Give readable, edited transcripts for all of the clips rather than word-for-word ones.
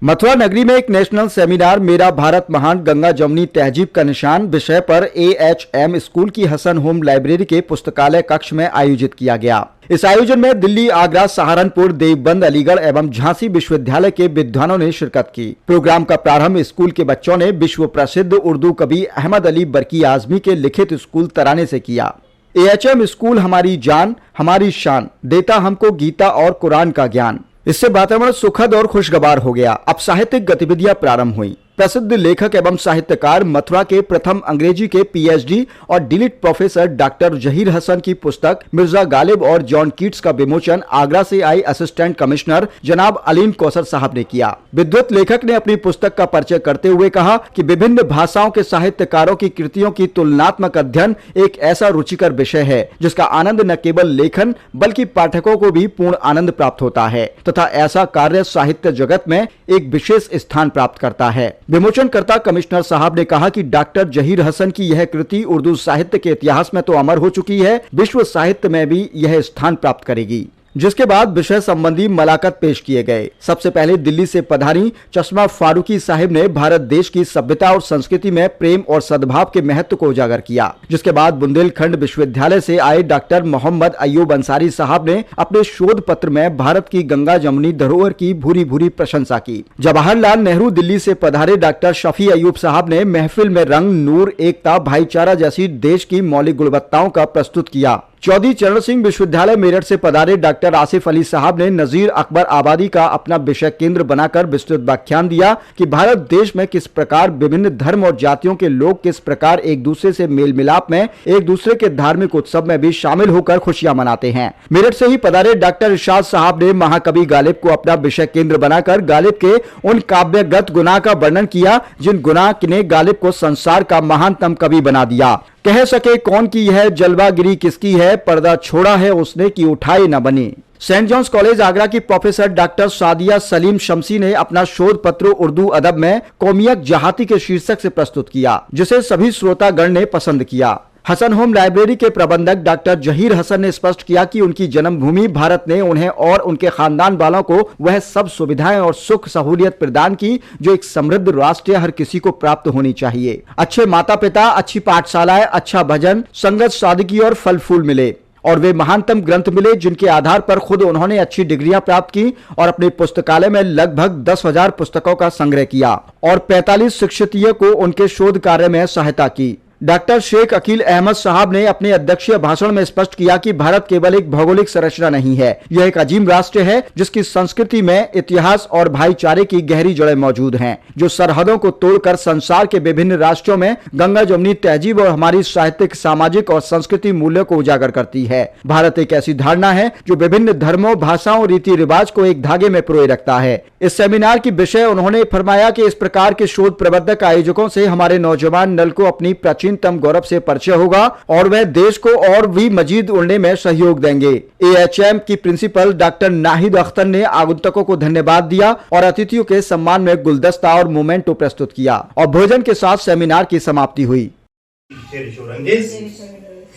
मथुरा नगरी में एक नेशनल सेमिनार मेरा भारत महान गंगा जमुनी तहजीब का निशान विषय पर AHM स्कूल की हसन होम लाइब्रेरी के पुस्तकालय कक्ष में आयोजित किया गया। इस आयोजन में दिल्ली, आगरा, सहारनपुर, देवबंद, अलीगढ़ एवं झांसी विश्वविद्यालय के विद्वानों ने शिरकत की। प्रोग्राम का प्रारंभ स्कूल के बच्चों ने विश्व प्रसिद्ध उर्दू कवि अहमद अली बरकी आजमी के लिखित स्कूल तराने से किया। AHM स्कूल हमारी जान हमारी शान, देता हमको गीता और कुरान का ज्ञान। इससे वातावरण सुखद और खुशगवार हो गया। अब साहित्यिक गतिविधियां प्रारंभ हुई। प्रसिद्ध लेखक एवं साहित्यकार मथुरा के प्रथम अंग्रेजी के PhD और DLitt professor doctor Zaheer Hasan की पुस्तक मिर्जा गालिब और जॉन कीट्स का विमोचन आगरा से आई असिस्टेंट कमिश्नर जनाब अलीम कौसर साहब ने किया। विद्वत लेखक ने अपनी पुस्तक का परिचय करते हुए कहा कि विभिन्न भाषाओं के साहित्यकारों की कृतियों की तुलनात्मक अध्ययन एक ऐसा रुचिकर विषय है जिसका आनंद न केवल लेखन बल्कि पाठकों को भी पूर्ण आनंद प्राप्त होता है तथा ऐसा कार्य साहित्य जगत में एक विशेष स्थान प्राप्त करता है। विमोचनकर्ता कमिश्नर साहब ने कहा कि डॉक्टर जहीर हसन की यह कृति उर्दू साहित्य के इतिहास में तो अमर हो चुकी है, विश्व साहित्य में भी यह स्थान प्राप्त करेगी। जिसके बाद विषय संबंधी मलाकत पेश किए गए। सबसे पहले दिल्ली से पधारी चश्मा फारूकी साहिब ने भारत देश की सभ्यता और संस्कृति में प्रेम और सद्भाव के महत्व को उजागर किया। जिसके बाद बुंदेलखंड विश्वविद्यालय से आए डॉक्टर मोहम्मद अय्यूब अंसारी साहब ने अपने शोध पत्र में भारत की गंगा जमुनी धरोहर की भूरी भूरी प्रशंसा की। जवाहरलाल नेहरू दिल्ली से पधारे डॉक्टर शफी अय्यूब साहब ने महफिल में रंग, नूर, एकता, भाईचारा जैसी देश की मौलिक गुणवत्ताओं का प्रस्तुत किया। चौधरी चरण सिंह विश्वविद्यालय मेरठ से पधारे डॉक्टर आसिफ अली साहब ने नजीर अकबर आबादी का अपना विषय केंद्र बनाकर विस्तृत व्याख्यान दिया कि भारत देश में किस प्रकार विभिन्न धर्म और जातियों के लोग किस प्रकार एक दूसरे से मेल मिलाप में एक दूसरे के धार्मिक उत्सव में भी शामिल होकर खुशियां मनाते हैं। मेरठ से ही पधारे डॉक्टर इरशाद साहब ने महाकवि गालिब को अपना विषय केंद्र बनाकर गालिब के उन काव्यगत गुनाह का वर्णन किया जिन गुनाह ने गालिब को संसार का महानतम कवि बना दिया। कह सके कौन की यह जलवागिरी किसकी है, पर्दा छोड़ा है उसने कि उठाए न बनी। सेंट जॉन्स कॉलेज आगरा की प्रोफेसर डॉक्टर सादिया सलीम शमसी ने अपना शोध पत्र उर्दू अदब में कौमियत जहाती के शीर्षक से प्रस्तुत किया, जिसे सभी श्रोतागण ने पसंद किया। हसन होम लाइब्रेरी के प्रबंधक डॉक्टर जहीर हसन ने स्पष्ट किया कि उनकी जन्मभूमि भारत ने उन्हें और उनके खानदान वालों को वह सब सुविधाएं और सुख सहूलियत प्रदान की जो एक समृद्ध राष्ट्र हर किसी को प्राप्त होनी चाहिए। अच्छे माता पिता, अच्छी पाठशालाएं, अच्छा भजन, संगत, सादगी और फल फूल मिले और वे महानतम ग्रंथ मिले जिनके आधार पर खुद उन्होंने अच्छी डिग्रियां प्राप्त की और अपने पुस्तकालय में लगभग 10,000 पुस्तकों का संग्रह किया और 45 शिक्षितियों को उनके शोध कार्य में सहायता की। डॉक्टर शेख अकील अहमद साहब ने अपने अध्यक्षीय भाषण में स्पष्ट किया कि भारत केवल एक भौगोलिक संरचना नहीं है, यह एक अजीम राष्ट्र है जिसकी संस्कृति में इतिहास और भाईचारे की गहरी जड़ें मौजूद हैं, जो सरहदों को तोड़कर संसार के विभिन्न राष्ट्रों में गंगा जमुनी तहजीब और हमारी साहित्यिक, सामाजिक और संस्कृति मूल्यों को उजागर करती है। भारत एक ऐसी धारणा है जो विभिन्न धर्मों, भाषाओं, रीति रिवाज को एक धागे में पिरोए रखता है। इस सेमिनार की विषय उन्होंने फरमाया कि इस प्रकार के शोध प्रबंधक आयोजकों से हमारे नौजवान नल को अपनी प्राचीनतम गौरव से परिचय होगा और वह देश को और भी मजीद उड़ने में सहयोग देंगे। AHM की प्रिंसिपल डॉक्टर नाहिद अख्तर ने आगंतुकों को धन्यवाद दिया और अतिथियों के सम्मान में गुलदस्ता और मोमेंटो प्रस्तुत किया और भोजन के साथ सेमिनार की समाप्ति हुई।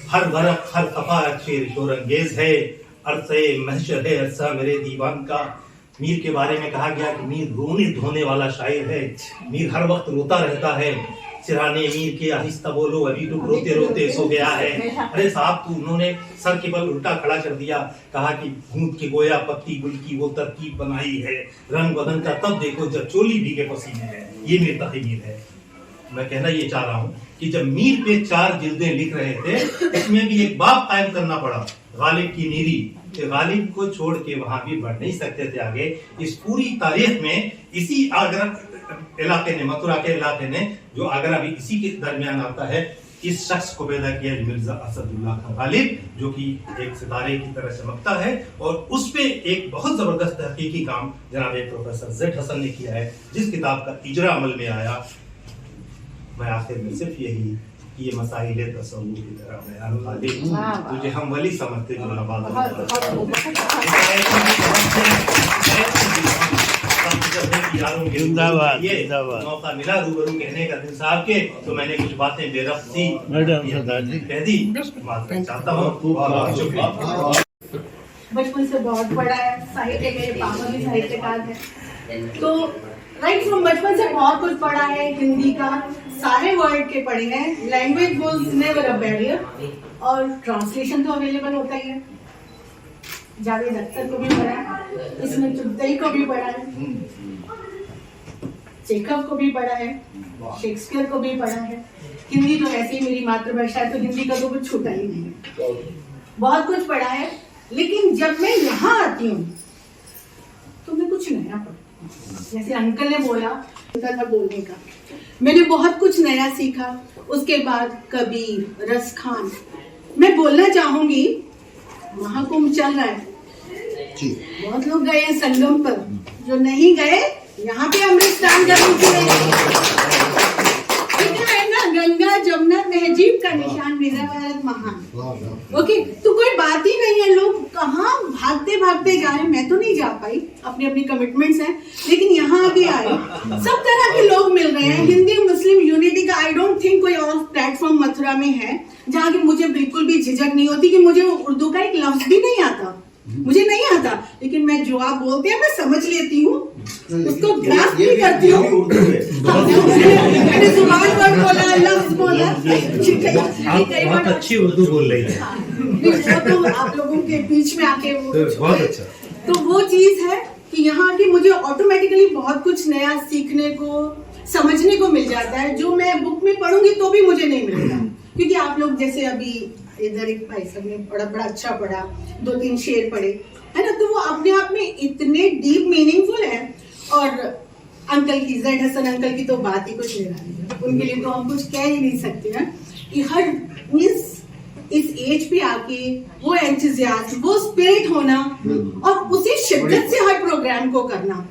हर वरक हर सफा शेर शोरंगेज है, अरसे महशर है अरसा मेरे दीवान का। मीर के बारे में कहा गया कि मीर रोने धोने वाला शायर है, मीर हर वक्त रोता रहता है। सिरहाने मीर के आहिस्ता बोलो अभी तो रोते रोते सो गया है। अरे साहब तू, उन्होंने सर के बल उल्टा खड़ा कर दिया, कहा कि भूत के गोया पत्ती गुल की वो तरकीब बनाई है, रंग बदन का तब देखो जब चोली भीगे पसीने है। ये मीर तकी मीर है। मैं कहना ये चाह रहा हूँ कि जब मीर पे 4 जिल्दें लिख रहे थे, इसमें भी एक बाब कायम करना पड़ा, गालिब की नीरी। गालिब को छोड़ के वहां भी बढ़ नहीं सकते थे आगे। इस पूरी तारीख में इसी आगरा इलाके ने, मथुरा के इलाके ने, जो आगरा भी इसी के दरमियान आता है, इस शख्स को पैदा किया मिर्जा असदुल्लाह खान गालिब, जो कि एक सितारे की तरह चमकता है। और उस पे एक बहुत जबरदस्त तहकीकी काम जनाब प्रोफेसर जेड हसन ने किया है, जिस किताब का इजरा अमल में आया। मैं आखिर में सिर्फ यही ये मसाइले तसव्वुर की तरह बयान गालिब तुझे हम वली समझते जो नवाज़ मौका मिला रूबरू कहने का दिन साहब के, तो मैंने कुछ बातें बेरफ्त थी कह दी। चाहता हूँ शुक्रिया। बचपन से बहुत बड़ा है साहित्य, मेरे पापा भी साहित्यकार हैं, तो राइट फ्रॉम बचपन से बहुत कुछ पढ़ा है, हिंदी का सारे वर्ड के पढ़े हैं। Language was never a barrier, और ट्रांसलेशन तो अवेलेबल होता ही है। जावेद अख्तर को भी पढ़ा है, इसमें चुगताई को भी पढ़ा है, चेखव को भी पढ़ा है, शेक्सपियर को भी पढ़ा है। हिंदी तो ऐसे ही मेरी मातृभाषा है, तो हिंदी का तो कुछ छूटा ही नहीं है। बहुत कुछ पढ़ा है, लेकिन जब मैं यहाँ आती हूँ तो मैं कुछ नया पढ़ती हूँ। जैसे अंकल ने बोला था बोलने का, मैंने बहुत कुछ नया सीखा। उसके बाद कबीर, रसखान। मैं बोलना चाहूंगी, महाकुंभ चल रहा है, बहुत लोग गए हैं संगम पर, जो नहीं गए यहाँ पे अमृत स्नान करने के लिए। गंगा जमुना तहजीब का निशान मेरा भारत महान। ओके, तो कोई बात ही नहीं है। लोग कहाँ भागते भागते जा रहे हैं, मैं तो नहीं जा पाई, अपनी अपनी कमिटमेंट्स हैं, लेकिन यहाँ भी आए, सब तरह के लोग मिल रहे हैं। हिंदी मुस्लिम यूनिटी का आई डोंट थिंक कोई और प्लेटफॉर्म मथुरा में है जहाँ की मुझे बिल्कुल भी झिझक नहीं होती कि मुझे उर्दू का एक लफ्ज भी नहीं आता, मुझे नहीं आता, लेकिन मैं जो आप बोलते हैं मैं समझ लेती हूँ, उसको ग्रास्प भी करती हूँ। मैंने जुबान पर बोला, लफ्ज बोला, आप बहुत अच्छी उर्दू बोल रही है। तो आप लोगों के बीच में आके बहुत अच्छा। तो वो चीज है कि यहाँ की मुझे ऑटोमेटिकली बहुत कुछ नया सीखने को, समझने को मिल जाता है, जो मैं बुक में पढ़ूंगी तो भी मुझे नहीं मिलेगा। क्योंकि आप लोग जैसे अभी इधर एक भाई साहब ने बड़ा अच्छा पढ़ा, 2-3 शेर पढ़े, है ना, तो वो अपने आप में इतने डीप मीनिंगफुल है। और अंकल की, ज़ैड हसन अंकल की तो बात ही कुछ निराली है, उनके लिए तो हम कुछ कह ही नहीं सकते हैं कि हर मींस इस एज पे आके वो एंथुसियाज्म, वो स्पिरिट होना और उसी शिद्दत से हर प्रोग्राम को करना।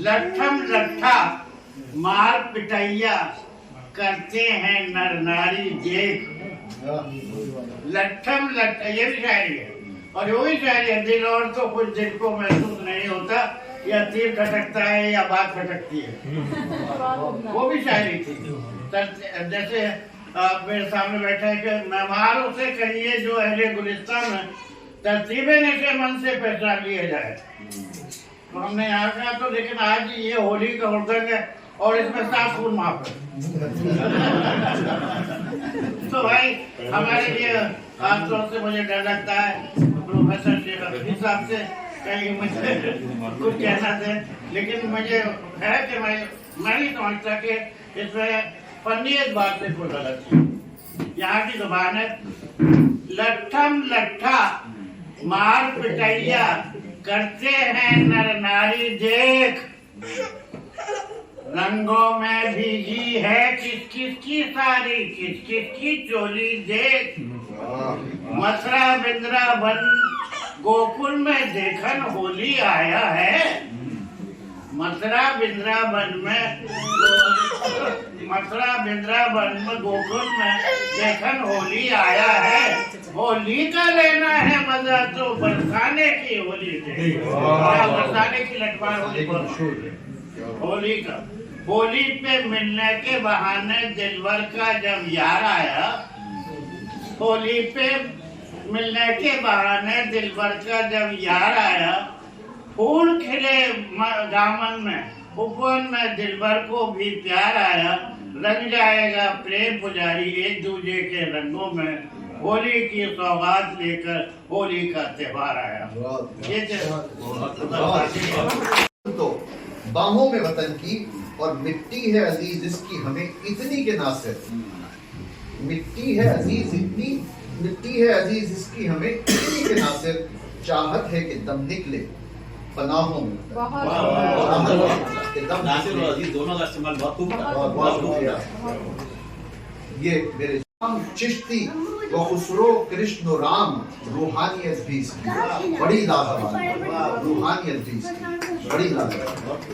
लट्ठम लट्ठा मार पिटैया करते हैं नर नारी देख। लट्ठम लट्ठा, ये भी शायरी है, और वो भी शायरी है, दिल और तो कुछ दिल को महसूस नहीं होता, या तीर खटकता है या बात खटकती है, वो भी शायरी थी। जैसे मेरे सामने बैठा है कि मेहमानों से कहिए जो अहले गुलिस्तान में तरतीबे नशे मन से पहचान लिए जाए। तो हमने यहाँ कहा, तो लेकिन आज ये होली का हुड़दंग है और इसमें साफ खून माफ है। तो भाई हमारे लिए खासतौर से मुझे डर लगता है प्रोफेसर शेख साहब से कहीं मुझे कुछ कहना थे, लेकिन मुझे है कि मैं नहीं समझता कि इसमें फनी बात से कोई गलत है। यहाँ की जुबान है, लट्ठम लट्ठा मार पिटैया करते हैं नर नारी देख। रंगों में भीगी है किस किस की सारी, किस किस की चोली देख। मथुरा वृंदावन गोकुल में देखन होली आया है। मथुरा वृंदावन में गोकुल में देखन होली आया है। होली का लेना है मजा तो बरसाने की होली से, बरसाने की लटवार होली का। होली पे मिलने के बहाने दिलवर का जब यार आया, होली पे मिलने के बहाने दिलवर का जब यार आया, फूल खिले दामन में, उपवन में दिलवर को भी प्यार आया। रंग जाएगा प्रेम पुजारी एक दूजे के रंगों में, होली की सौगात लेकर होली का त्योहार आया। ये तो बाहों में वतन की और मिट्टी है अजीज इसकी हमें इतनी के नासिर। मिट्टी है अजीज इतनी, मिट्टी है अजीज इसकी हमें इतनी के नासिर। चाहत है कि दम निकले पनाहों में। नासिर और अजीज दोनों का इस्तेमाल बहुत ये मेरे चिश्ती व खुसरो कृष्ण राम रूहानियत भी इसकी बड़ी लाजवाब, रूहानियत भी इसकी बड़ी लाजवाब।